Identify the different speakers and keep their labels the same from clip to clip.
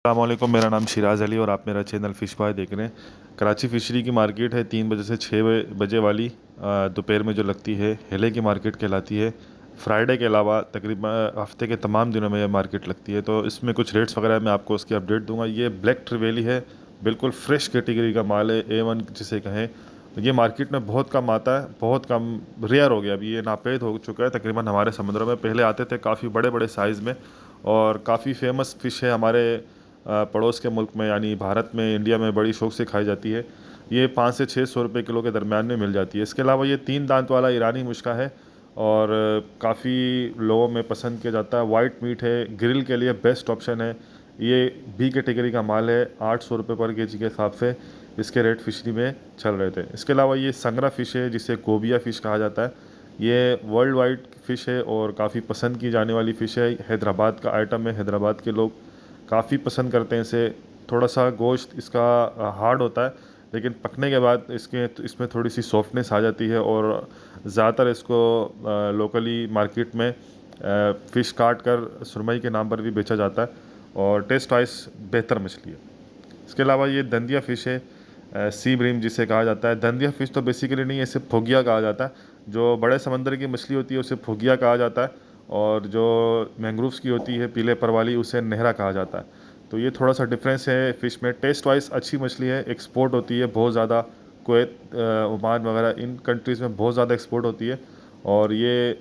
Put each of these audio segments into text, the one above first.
Speaker 1: अस्सलामुअलैकुम, मेरा नाम शिराज़ अली और आप मेरा चैनल फ़िश बॉय देख रहे हैं। कराची फ़िशरी की मार्केट है 3 बजे से 6 बजे वाली, दोपहर में जो लगती है हेले की मार्केट कहलाती है। फ्राइडे के अलावा तकरीबन हफ्ते के तमाम दिनों में यह मार्केट लगती है। तो इसमें कुछ रेट्स वगैरह मैं आपको उसकी अपडेट दूंगा। ये ब्लैक ट्रिवेली है, बिल्कुल फ्रेश कैटेगरी का माल है, A1 जिसे कहें। ये मार्केट में बहुत कम आता है, बहुत कम, रेयर हो गया। अभी ये नापेद हो चुका है तकरीबन हमारे समुद्रों में। पहले आते थे काफ़ी बड़े बड़े साइज़ में और काफ़ी फेमस फ़िश है हमारे पड़ोस के मुल्क में, यानी भारत में, इंडिया में बड़ी शौक से खाई जाती है। ये 5 से 600 रुपये किलो के दरमियान में मिल जाती है। इसके अलावा ये 3 दांत वाला ईरानी मुश्का है और काफ़ी लोगों में पसंद किया जाता है। वाइट मीट है, ग्रिल के लिए बेस्ट ऑप्शन है। ये बी कैटेगरी का माल है। 800 रुपये पर केजी के हिसाब से इसके रेट फिशरी में चल रहे थे। इसके अलावा ये संगरा फ़िश है जिसे कोबिया फ़िश कहा जाता है। ये वर्ल्ड वाइड फ़िश है और काफ़ी पसंद की जाने वाली फ़िश है। हैदराबाद का आइटम है, हैदराबाद के लोग काफ़ी पसंद करते हैं इसे। थोड़ा सा गोश्त इसका हार्ड होता है, लेकिन पकने के बाद इसमें थोड़ी सी सॉफ्टनेस आ जाती है और ज़्यादातर इसको लोकली मार्केट में फ़िश काट कर सुरमई के नाम पर भी बेचा जाता है और टेस्ट वाइज बेहतर मछली है। इसके अलावा ये दंदिया फ़िश है, सी ब्रीम जिसे कहा जाता है। दंदिया फ़िश तो बेसिकली नहीं है, इसे फोगिया कहा जाता है। जो बड़े समंदर की मछली होती है उसे फोगिया कहा जाता है और जो मैंग्रोव्स की होती है पीले पर वाली उसे नहरा कहा जाता है। तो ये थोड़ा सा डिफरेंस है फ़िश में। टेस्ट वाइज अच्छी मछली है, एक्सपोर्ट होती है बहुत ज़्यादा। कुवैत, ओमान वगैरह इन कंट्रीज़ में बहुत ज़्यादा एक्सपोर्ट होती है और ये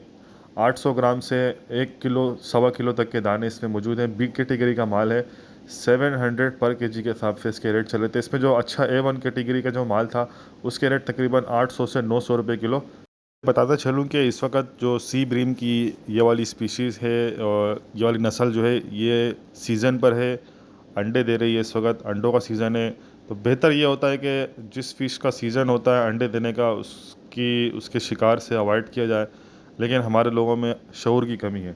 Speaker 1: 800 ग्राम से 1 किलो सवा किलो तक के दाने इसमें मौजूद हैं। बिग कैटेगरी का माल है। 700 पर केजी के हिसाब से इसके रेट चले थे। इसमें जो अच्छा A1 कैटेगरी का जो माल था उसके रेट तकरीबन 800 से 900 रुपये किलो। बताता चलूँ कि इस वक्त जो सी ब्रीम की ये वाली स्पीशीज़ है और ये वाली नस्ल जो है ये सीज़न पर है, अंडे दे रही है। इस वक्त अंडों का सीज़न है। तो बेहतर ये होता है कि जिस फ़िश का सीज़न होता है अंडे देने का, उसके शिकार से अवॉइड किया जाए, लेकिन हमारे लोगों में शऊर की कमी है।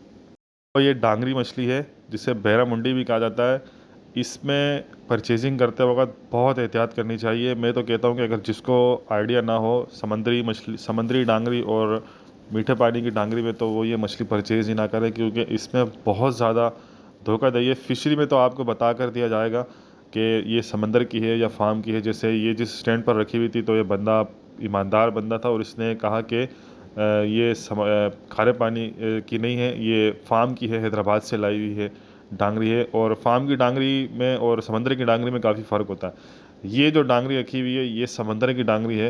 Speaker 1: तो ये डांगरी मछली है जिसे बहरा मुंडी भी कहा जाता है। इसमें परचेजिंग करते वक्त बहुत एहतियात करनी चाहिए। मैं तो कहता हूँ कि अगर जिसको आइडिया ना हो समुद्री मछली, समुद्री डांगरी और मीठे पानी की डांगरी में, तो वो ये मछली परचेज़ ही ना करे, क्योंकि इसमें बहुत ज़्यादा धोखाधड़ी है। फिशरी में तो आपको बता कर दिया जाएगा कि ये समंदर की है या फार्म की है। जैसे ये जिस स्टैंड पर रखी हुई थी तो ये बंदा ईमानदार बंदा था और इसने कहा कि ये खारे पानी की नहीं है, ये फार्म की है, हैदराबाद से लाई हुई है डांगरी है। और फार्म की डांगरी में और समंदर की डांगरी में काफ़ी फ़र्क होता है। ये जो डांगरी रखी हुई है ये समंदर की डांगरी है।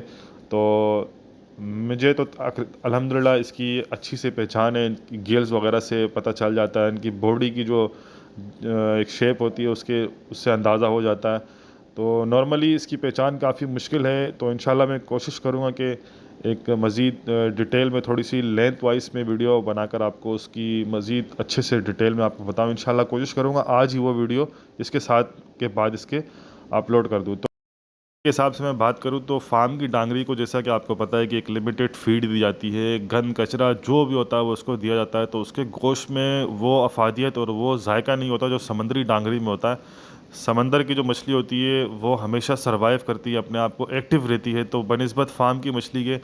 Speaker 1: तो मुझे तो अल्हम्दुलिल्लाह इसकी अच्छी से पहचान है। इनकी गिल्स वगैरह से पता चल जाता है, इनकी बॉडी की जो एक शेप होती है उससे अंदाज़ा हो जाता है। तो नॉर्मली इसकी पहचान काफ़ी मुश्किल है। तो इंशाल्लाह मैं कोशिश करूँगा कि एक मज़ीद डिटेल में, थोड़ी सी लेंथ वाइज में वीडियो बनाकर आपको उसकी मज़ीद अच्छे से डिटेल में आपको बताऊँ। इंशाल्लाह कोशिश करूँगा आज ही वो वीडियो इसके साथ के बाद इसके अपलोड कर दूँ। तो के हिसाब से मैं बात करूँ तो फार्म की डांगरी को, जैसा कि आपको पता है कि एक लिमिटेड फीड दी जाती है, गंद कचरा जो भी होता है वो उसको दिया जाता है। तो उसके गोश्त में वो अफादियत और वो जायका नहीं होता जो समंदरी डांगरी में होता है। समंदर की जो मछली होती है वो हमेशा सरवाइव करती है, अपने आप को एक्टिव रहती है। तो बनिस्बत फार्म की मछली के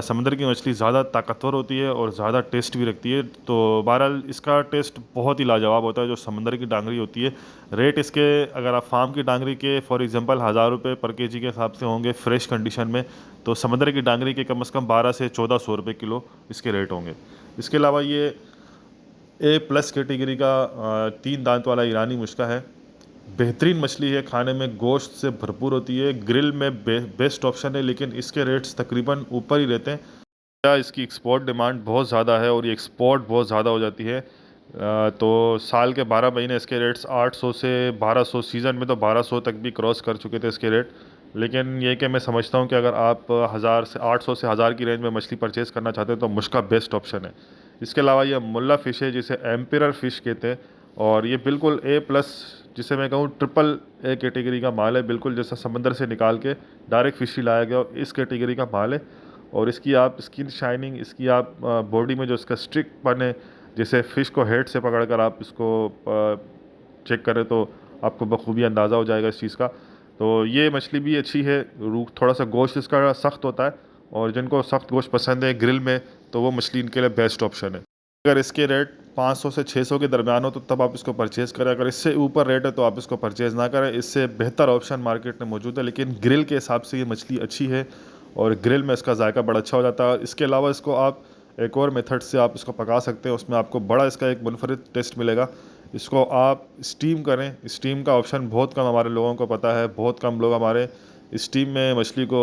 Speaker 1: समुद्र की मछली ज़्यादा ताकतवर होती है और ज़्यादा टेस्ट भी रखती है। तो बहरहाल इसका टेस्ट बहुत ही लाजवाब होता है जो समुद्र की डांगरी होती है। रेट इसके, अगर आप फार्म की डांगरी के फॉर एग्जांपल 1000 रुपये पर केजी के हिसाब से होंगे फ्रेश कंडीशन में, तो समुद्र की डांगरी के कम से कम 12 से 1400 रुपये किलो इसके रेट होंगे। इसके अलावा ये A+ कैटेगरी का 3 दांत वाला ईरानी मुश्का है। बेहतरीन मछली है, खाने में गोश्त से भरपूर होती है, ग्रिल में बेस्ट ऑप्शन है, लेकिन इसके रेट्स तकरीबन ऊपर ही रहते हैं। क्या इसकी एक्सपोर्ट डिमांड बहुत ज़्यादा है और ये एक्सपोर्ट बहुत ज़्यादा हो जाती है। तो साल के 12 महीने इसके रेट्स 800 से 1200, सीज़न में तो 1200 तक भी क्रॉस कर चुके थे इसके रेट। लेकिन ये कि मैं समझता हूँ कि अगर आप 1000 से 800 से 1000 की रेंज में मछली परचेज़ करना चाहते हैं तो मुश्का बेस्ट ऑप्शन है। इसके अलावा ये मुल्ला फ़िश है जिसे एम्पियर फ़िश कहते हैं और ये बिल्कुल A+, जिसे मैं कहूँ ट्रिपल A कैटेगरी का माल है। बिल्कुल जैसा समंदर से निकाल के डायरेक्ट फ़िश ही लाया गया, इस कैटेगरी का माल है। और इसकी आप स्किन शाइनिंग, इसकी आप बॉडी में जो इसका स्ट्रिक्टपन है, जैसे फ़िश को हेड से पकड़कर आप इसको चेक करें तो आपको बखूबी अंदाज़ा हो जाएगा इस चीज़ का। तो ये मछली भी अच्छी है। रूख थोड़ा सा गोश्त इसका सख्त होता है और जिनको सख्त गोश्त पसंद है ग्रिल में, तो वो मछली इनके लिए बेस्ट ऑप्शन है। अगर इसके रेट 500 से 600 के दरमियान हो तो तब आप इसको परचेज़ करें। अगर इससे ऊपर रेट है तो आप इसको परचेज़ ना करें। इससे बेहतर ऑप्शन मार्केट में मौजूद है, लेकिन ग्रिल के हिसाब से ये मछली अच्छी है और ग्रिल में इसका जायका बड़ा अच्छा हो जाता है। इसके अलावा इसको आप एक और मेथड से आप इसको पका सकते हैं, उसमें आपको बड़ा इसका एक मुनफरिद टेस्ट मिलेगा। इसको आप स्टीम करें, स्टीम का ऑप्शन बहुत कम हमारे लोगों को पता है, बहुत कम लोग हमारे स्टीम में मछली को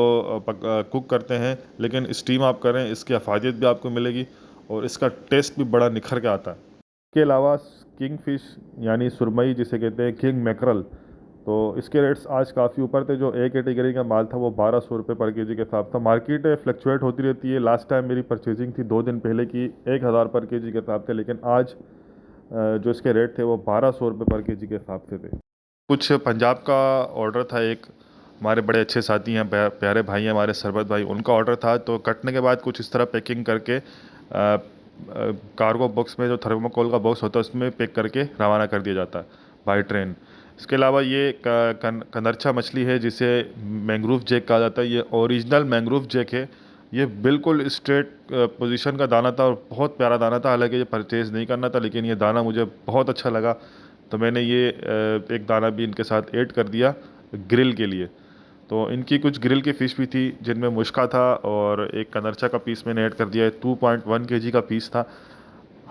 Speaker 1: कुक करते हैं, लेकिन स्टीम आप करें, इसकी अफादियत भी आपको मिलेगी और इसका टेस्ट भी बड़ा निखर के आता है। इसके अलावा किंग फ़िश यानी सुरमई जिसे कहते हैं किंग मैकरल, तो इसके रेट्स आज काफ़ी ऊपर थे। जो ए कैटेगरी का माल था वो 1200 रुपये पर केजी के हिसाब था। मार्केट फ्लक्चुएट होती रहती है। लास्ट टाइम मेरी परचेजिंग थी 2 दिन पहले की 1000 पर केजी के हिसाब थे, लेकिन आज जो इसके रेट थे वो 1200 रुपये पर केजी के हिसाब से थे। कुछ पंजाब का ऑर्डर था, एक हमारे बड़े अच्छे साथी हैं, प्यारे भाई हैं हमारे सरबत भाई, उनका ऑर्डर था। तो कटने के बाद कुछ इस तरह पैकिंग करके कार्गो बॉक्स में जो थर्मोकोल का बॉक्स होता है उसमें पैक करके रवाना कर दिया जाता है बाय ट्रेन। इसके अलावा ये कनरछा मछली है जिसे मैंग्रोव जैक कहा जाता है। ये ओरिजिनल मैंग्रोव जैक है। ये बिल्कुल स्ट्रेट पोजीशन का दाना था और बहुत प्यारा दाना था। हालांकि ये परचेज़ नहीं करना था, लेकिन ये दाना मुझे बहुत अच्छा लगा तो मैंने ये एक दाना भी इनके साथ ऐड कर दिया ग्रिल के लिए। तो इनकी कुछ ग्रिल की फ़िश भी थी जिनमें मुश्का था और एक कनरछा का पीस मैंने ऐड कर दिया है। 2.1 केजी का पीस था।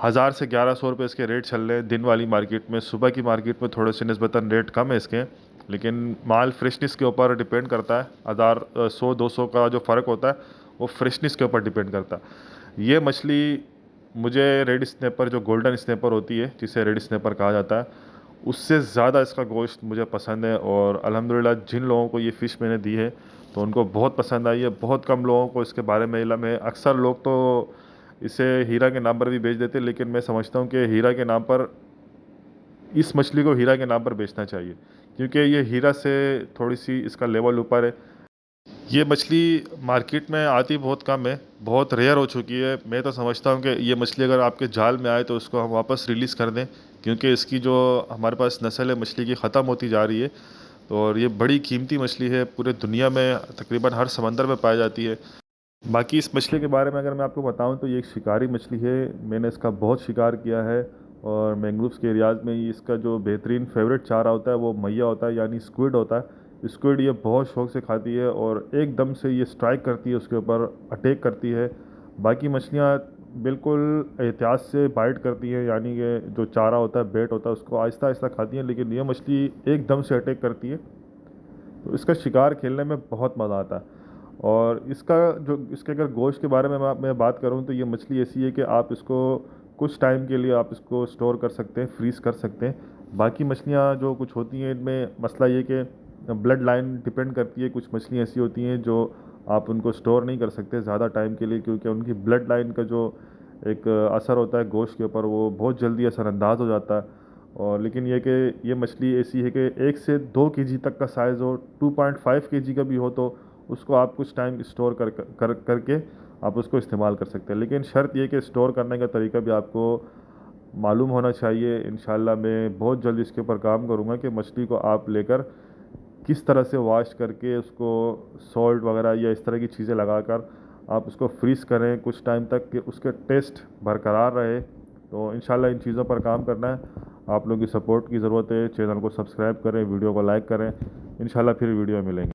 Speaker 1: 1000 से 1100 रुपये इसके रेट चल रहे हैं दिन वाली मार्केट में। सुबह की मार्केट में थोड़े से निस्बतन रेट कम है इसके, लेकिन माल फ्रेशनेस के ऊपर डिपेंड करता है। 100-200 का जो फ़र्क होता है वो फ्रेशनेस के ऊपर डिपेंड करता है। ये मछली मुझे रेड स्नैपर, जो गोल्डन स्नैपर होती है जिसे रेड स्नैपर कहा जाता है, उससे ज़्यादा इसका गोश्त मुझे पसंद है। और अल्हम्दुलिल्लाह जिन लोगों को ये फ़िश मैंने दी है तो उनको बहुत पसंद आई है। बहुत कम लोगों को इसके बारे में इल्म है। अक्सर लोग तो इसे हीरा के नाम पर भी बेच देते हैं, लेकिन मैं समझता हूँ कि हीरा के नाम पर, इस मछली को हीरा के नाम पर बेचना चाहिए, क्योंकि ये हीरा से थोड़ी सी इसका लेवल ऊपर है। ये मछली मार्केट में आती बहुत कम है, बहुत रेयर हो चुकी है। मैं तो समझता हूँ कि ये मछली अगर आपके जाल में आए तो उसको हम वापस रिलीज़ कर दें, क्योंकि इसकी जो हमारे पास नस्ल है मछली की ख़त्म होती जा रही है। तो और ये बड़ी कीमती मछली है, पूरे दुनिया में तकरीबन हर समंदर में पाई जाती है। बाकी इस मछली के बारे में अगर मैं आपको बताऊं तो ये एक शिकारी मछली है। मैंने इसका बहुत शिकार किया है और मैंग्रोव्स के एरियाज़ में इसका जो बेहतरीन फेवरेट चारा होता है वो मैया होता है, यानी स्क्विड होता है। स्क्विड ये बहुत शौक से खाती है और एकदम से ये स्ट्राइक करती है, उसके ऊपर अटैक करती है। बाकी मछलियाँ बिल्कुल एहतियात से बाइट करती हैं, यानी कि जो चारा होता है, बेट होता है, उसको आहिस्ता आहिस्ता खाती हैं, लेकिन ये मछली एकदम से अटैक करती है। तो इसका शिकार खेलने में बहुत मज़ा आता है। और इसके अगर गोश्त के बारे में मैं बात करूं तो ये मछली ऐसी है कि आप इसको कुछ टाइम के लिए आप इसको स्टोर कर सकते हैं, फ्रीज़ कर सकते हैं। बाकी मछलियां जो कुछ होती हैं इनमें मसला ये कि ब्लड लाइन डिपेंड करती है। कुछ मछलियां ऐसी होती हैं जो आप उनको स्टोर नहीं कर सकते ज़्यादा टाइम के लिए, क्योंकि उनकी ब्लड लाइन का जो एक असर होता है गोश्त के ऊपर वो बहुत जल्दी असरअंदाज हो जाता है। और लेकिन ये कि ये मछली ऐसी है कि 1 से 2 केजी तक का साइज़ हो, 2.5 केजी का भी हो तो उसको आप कुछ टाइम स्टोर करके आप उसको इस्तेमाल कर सकते हैं। लेकिन शर्त ये कि स्टोर करने का तरीका भी आपको मालूम होना चाहिए। इंशाल्लाह मैं बहुत जल्द इसके ऊपर काम करूँगा कि मछली को आप लेकर किस तरह से वॉश करके उसको सॉल्ट वगैरह या इस तरह की चीज़ें लगाकर आप उसको फ्रीज़ करें कुछ टाइम तक कि उसके टेस्ट बरकरार रहे। तो इंशाल्लाह इन चीज़ों पर काम करना है। आप लोगों की सपोर्ट की ज़रूरत है। चैनल को सब्सक्राइब करें, वीडियो को लाइक करें। इंशाल्लाह फिर वीडियो में मिलेंगे।